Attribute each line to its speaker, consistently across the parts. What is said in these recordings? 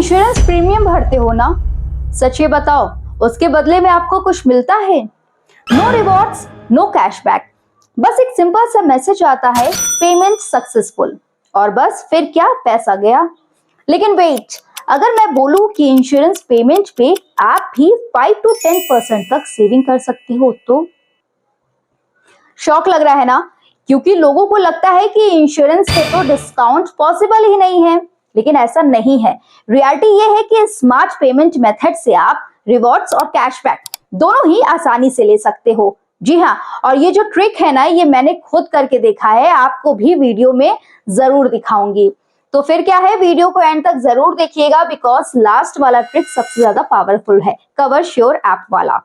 Speaker 1: Insurance premium भरते हो ना, सच ये बताओ, उसके बदले में आपको कुछ मिलता है? नो रिवॉर्ड्स, नो कैशबैक, बस एक सिंपल सा मैसेज आता है, पेमेंट सक्सेसफुल, और बस फिर क्या, पैसा गया। लेकिन वेट, अगर मैं बोलूं कि इंश्योरेंस पेमेंट पे आप भी 5 to 10% तक सेविंग कर सकते हो तो? शॉक लग रहा है ना, क्योंकि लोगों को लगता है कि इंश्योरेंस से तो डिस्काउंट पॉसिबल ही नहीं है, लेकिन ऐसा नहीं है। रियलिटी ये है कि स्मार्ट पेमेंट मेथड से आप रिवॉर्ड्स और कैशबैक दोनों ही आसानी से ले सकते हो। जी हाँ, और ये जो ट्रिक है ना, ये मैंने खुद करके देखा है, आपको भी वीडियो में जरूर दिखाऊंगी। तो फिर क्या है, वीडियो को एंड तक जरूर देखिएगा, बिकॉज लास्ट वाला ट्रिक सबसे ज्यादा पावरफुल है, कवर श्योर ऐप वाला।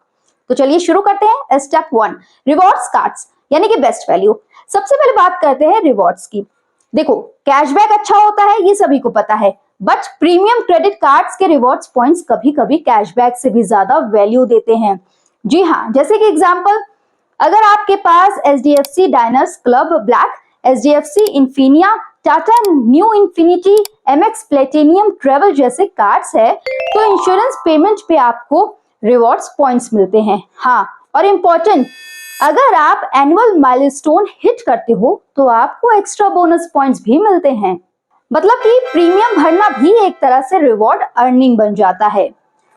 Speaker 1: तो चलिए शुरू करते हैं। स्टेप 1, रिवॉर्ड्स कार्ड्स यानी कि बेस्ट वैल्यू। सबसे पहले बात करते हैं रिवॉर्ड्स की। देखो, कैशबैक अच्छा होता है, ये सभी को पता है, बट प्रीमियम क्रेडिट कार्ड्स के रिवॉर्ड्स पॉइंट्स कभी कभी कैशबैक से भी ज्यादा वैल्यू देते हैं। जी हाँ, जैसे कि एग्जांपल, अगर आपके पास HDFC Diners Club Black, HDFC Infinia, Tata Neu Infinity, MX platinum travel जैसे कार्ड्स है, तो इंश्योरेंस पेमेंट पे आपको रिवॉर्ड्स पॉइंट्स मिलते हैं। हाँ, और इम्पोर्टेंट, अगर आप एनुअल माइलस्टोन हिट करते हो तो आपको एक्स्ट्रा बोनस पॉइंट्स भी मिलते हैं। मतलब कि प्रीमियम भरना भी एक तरह से रिवॉर्ड अर्निंग बन जाता है।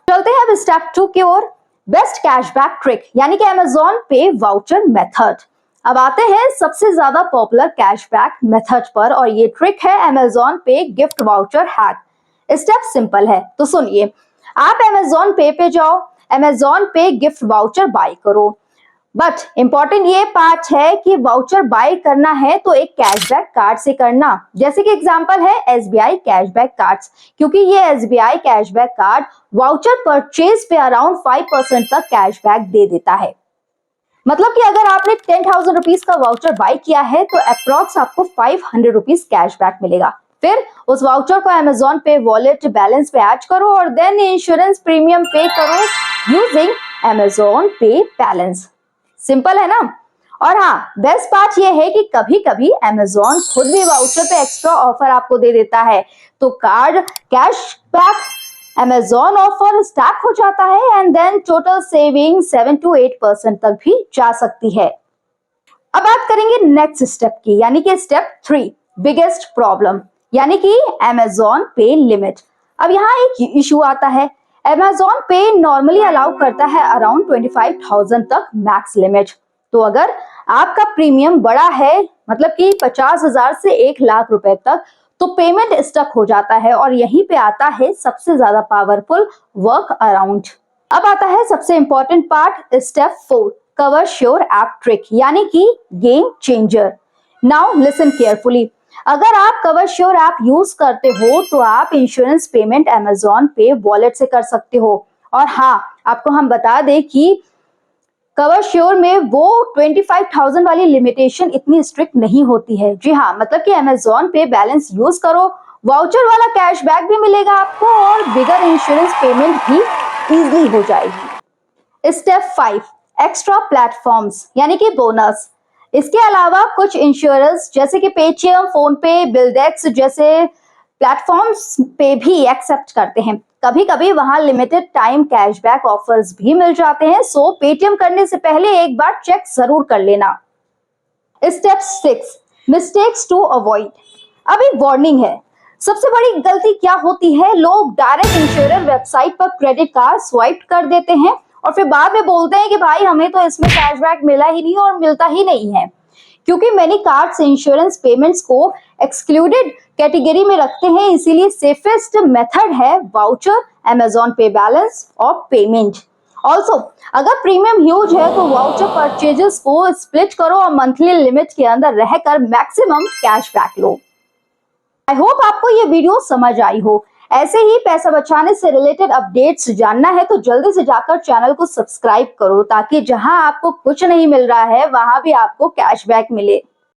Speaker 1: चलते हैं अब स्टेप 2 की ओर, बेस्ट कैशबैक ट्रिक यानी कि अमेजॉन पे वाउचर मेथड। अब आते हैं सबसे ज्यादा पॉपुलर कैशबैक मेथड पर, और ये ट्रिक है अमेजॉन पे gift voucher hack. Step simple है, तो सुनिए। आप अमेजॉन पे जाओ, अमेजॉन पे गिफ्ट वाउचर बाय करो, बट इंपॉर्टेंट ये पार्ट है कि वाउचर बाय करना है तो एक कैशबैक कार्ड से करना। जैसे कि एग्जांपल है SBI कैशबैक कार्ड्स, क्योंकि ये SBI cashback card voucher purchase पे अराउंड 5% तक कैशबैक दे देता है। मतलब कि अगर आपने 10,000 रुपीज का वाउचर बाय किया है तो अप्रॉक्स आपको 500 रुपीज कैशबैक मिलेगा। फिर उस वाउचर को अमेजॉन पे वॉलेट बैलेंस पे ऐड करो और देन इंश्योरेंस प्रीमियम पे करो यूजिंग अमेजॉन पे बैलेंस। सिंपल है ना। और हाँ, बेस्ट पार्ट ये है कि कभी कभी अमेजॉन खुद भी वाउचर पे एक्स्ट्रा ऑफर आपको दे देता है, तो card cashback Amazon offer stack हो जाता है and then total saving 7 to 8% तक भी जा सकती है। अब बात करेंगे नेक्स्ट स्टेप की, यानी कि स्टेप 3, बिगेस्ट प्रॉब्लम यानी कि अमेजॉन पे लिमिट। अब यहाँ एक इशू आता है, अमेजॉन पे नॉर्मली अलाउ करता है अराउंड 25,000 तक मैक्स लिमिट। तो अगर आपका प्रीमियम बड़ा है, मतलब कि 50,000 से 1,00,000 रुपए तक, तो पेमेंट स्टक हो जाता है, और यहीं पे आता है सबसे ज्यादा पावरफुल वर्क अराउंड। अब आता है सबसे important part, step 4, cover sure app trick यानी कि game changer. Now listen carefully. अगर आप कवर श्योर ऐप यूज करते हो तो आप इंश्योरेंस पेमेंट अमेजॉन पे वॉलेट से कर सकते हो। और हाँ, आपको हम बता दें कि कवर श्योर में वो 25,000 वाली लिमिटेशन इतनी स्ट्रिक्ट नहीं होती है। जी हाँ, मतलब कि अमेजॉन पे बैलेंस यूज करो, वाउचर वाला कैशबैक भी मिलेगा आपको, और बिगर इंश्योरेंस पेमेंट भी इजीली हो जाएगी। स्टेप 5, एक्स्ट्रा प्लेटफॉर्म्स यानी कि बोनस। इसके अलावा कुछ इंश्योरेंस जैसे कि पेटीएम, फोन पे, बिल्डेक्स जैसे प्लेटफॉर्म्स पे भी एक्सेप्ट करते हैं। कभी कभी वहां लिमिटेड टाइम कैशबैक ऑफर्स भी मिल जाते हैं, सो पेटीएम करने से पहले एक बार चेक जरूर कर लेना। Step 6, mistakes to avoid. अब एक वार्निंग है, सबसे बड़ी गलती क्या होती है, लोग डायरेक्ट इंश्योरेंस वेबसाइट पर क्रेडिट कार्ड स्वाइप कर देते हैं और फिर बाद में बोलते हैं कि भाई हमें तो इसमें कैशबैक मिला ही नहीं और मिलता ही नहीं है। क्योंकि मैनी कार्ड्स इंश्योरेंस पेमेंट्स को एक्सक्लूडेड कैटेगरी में रखते हैं, इसीलिए सेफेस्ट मेथड है वाउचर, अमेजॉन पे बैलेंस और पेमेंट। ऑल्सो अगर प्रीमियम ह्यूज है तो वाउचर परचेजेस को स्प्लिट करो और मंथली लिमिट के अंदर रहकर maximum cashback low. I hope आपको ये वीडियो समझ आई हो। ऐसे ही पैसा बचाने से रिलेटेड अपडेट्स जानना है तो जल्दी से जाकर चैनल को सब्सक्राइब करो, ताकि जहां आपको कुछ नहीं मिल रहा है वहां भी आपको कैशबैक मिले।